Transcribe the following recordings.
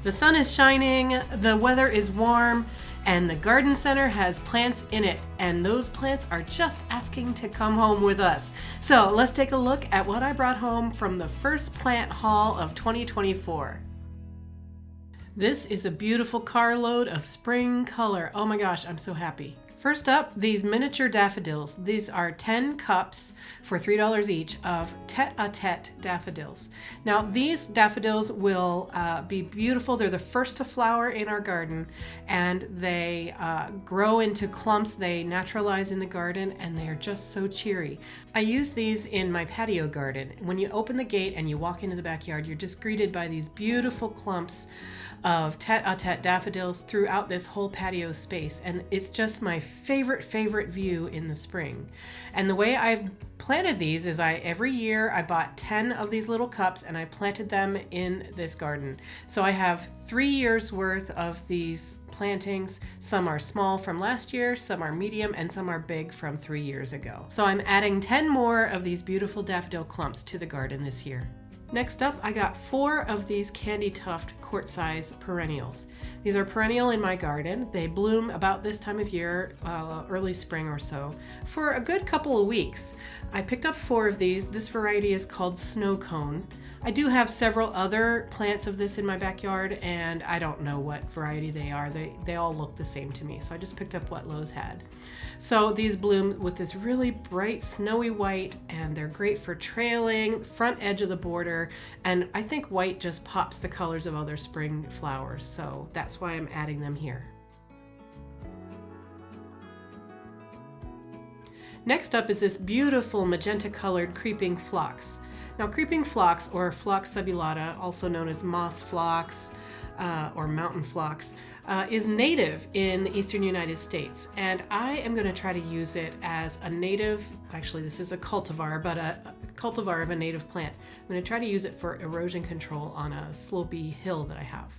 The sun is shining, the weather is warm, and the garden center has plants in it, and those plants are just asking to come home with us. So let's take a look at what I brought home from the first plant haul of 2024. This is a beautiful carload of spring color. Oh my gosh, I'm so happy. First up, these miniature daffodils. These are 10 cups for $3 each of tete-a-tete daffodils. Now these daffodils will be beautiful. They're the first to flower in our garden, and they grow into clumps. They naturalize in the garden, and they are just so cheery. I use these in my patio garden. When you open the gate and you walk into the backyard, you're just greeted by these beautiful clumps of tete-a-tete daffodils throughout this whole patio space, and it's just my favorite view in the spring. And the way I've planted these is every year I bought 10 of these little cups and I planted them in this garden. So I have 3 years worth of these plantings. Some are small from last year, some are medium, and some are big from 3 years ago. So I'm adding 10 more of these beautiful daffodil clumps to the garden this year. Next up, I got 4 of these candy tuft quart-size perennials. These are perennial in my garden. They bloom about this time of year, early spring or so, for a good couple of weeks. I picked up 4 of these. This variety is called Snow Cone. I do have several other plants of this in my backyard, and I don't know what variety they are. They all look the same to me, so I just picked up what Lowe's had. So these bloom with this really bright snowy white, and they're great for trailing, front edge of the border, and I think white just pops the colors of other spring flowers, so that's why I'm adding them here. Next up is this beautiful magenta colored creeping phlox. Now creeping phlox, or Phlox subulata, also known as moss phlox or mountain phlox, is native in the eastern United States, and I am going to try to use it as a native, actually this is a cultivar, but a cultivar of a native plant. I'm going to try to use it for erosion control on a slopey hill that I have.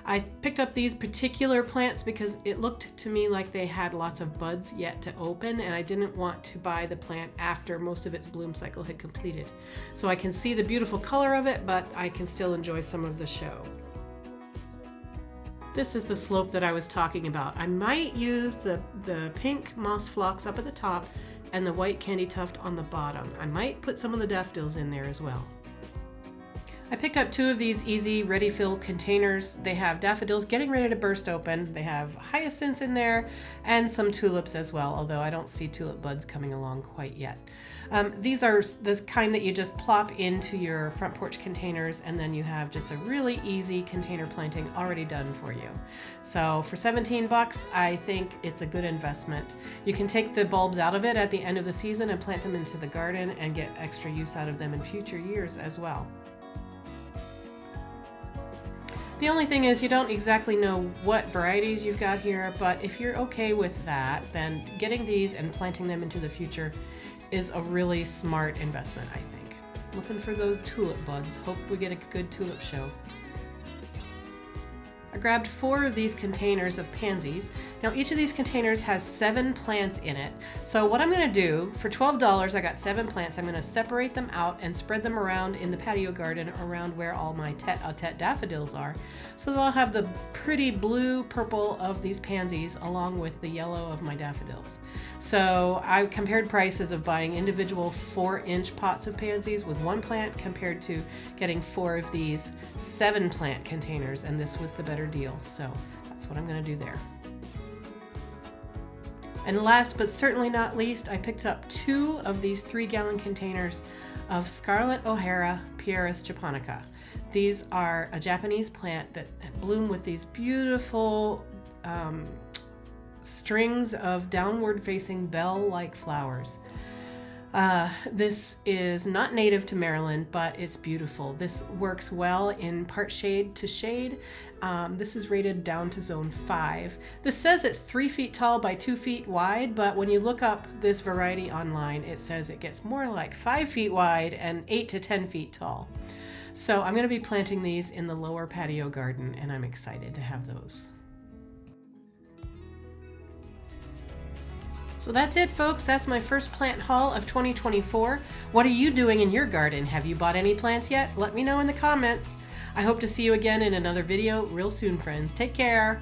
I picked up these particular plants because it looked to me like they had lots of buds yet to open, and I didn't want to buy the plant after most of its bloom cycle had completed. So I can see the beautiful color of it, but I can still enjoy some of the show. This is the slope that I was talking about. I might use the pink moss phlox up at the top and the white candy tuft on the bottom. I might put some of the daffodils in there as well. I picked up 2 of these easy ready fill containers. They have daffodils getting ready to burst open. They have hyacinths in there and some tulips as well, although I don't see tulip buds coming along quite yet. These are the kind that you just plop into your front porch containers, and then you have just a really easy container planting already done for you. So for 17 bucks, I think it's a good investment. You can take the bulbs out of it at the end of the season and plant them into the garden and get extra use out of them in future years as well. The only thing is you don't exactly know what varieties you've got here, but if you're okay with that, then getting these and planting them into the future is a really smart investment, I think. Looking for those tulip buds. Hope we get a good tulip show. I grabbed 4 of these containers of pansies. Now each of these containers has 7 plants in it. So what I'm going to do, for $12 I got 7 plants. I'm going to separate them out and spread them around in the patio garden around where all my tete-a-tete daffodils are. So that I'll have the pretty blue purple of these pansies along with the yellow of my daffodils. So I compared prices of buying individual 4-inch pots of pansies with 1 plant compared to getting 4 of these 7 plant containers, and this was the better deal. So that's what I'm going to do there. And last but certainly not least, I picked up 2 of these 3-gallon containers of Scarlet OHara Pieris japonica. These are a Japanese plant that bloom with these beautiful strings of downward facing bell-like flowers. This is not native to Maryland, but it's beautiful. This works well in part shade to shade. This is rated down to zone 5. This says it's 3 feet tall by 2 feet wide, but when you look up this variety online, it says it gets more like 5 feet wide and 8 to 10 feet tall. So I'm going to be planting these in the lower patio garden, and I'm excited to have those. So that's it, folks. That's my first plant haul of 2024. What are you doing in your garden? Have you bought any plants yet? Let me know in the comments. I hope to see you again in another video real soon, friends. Take care.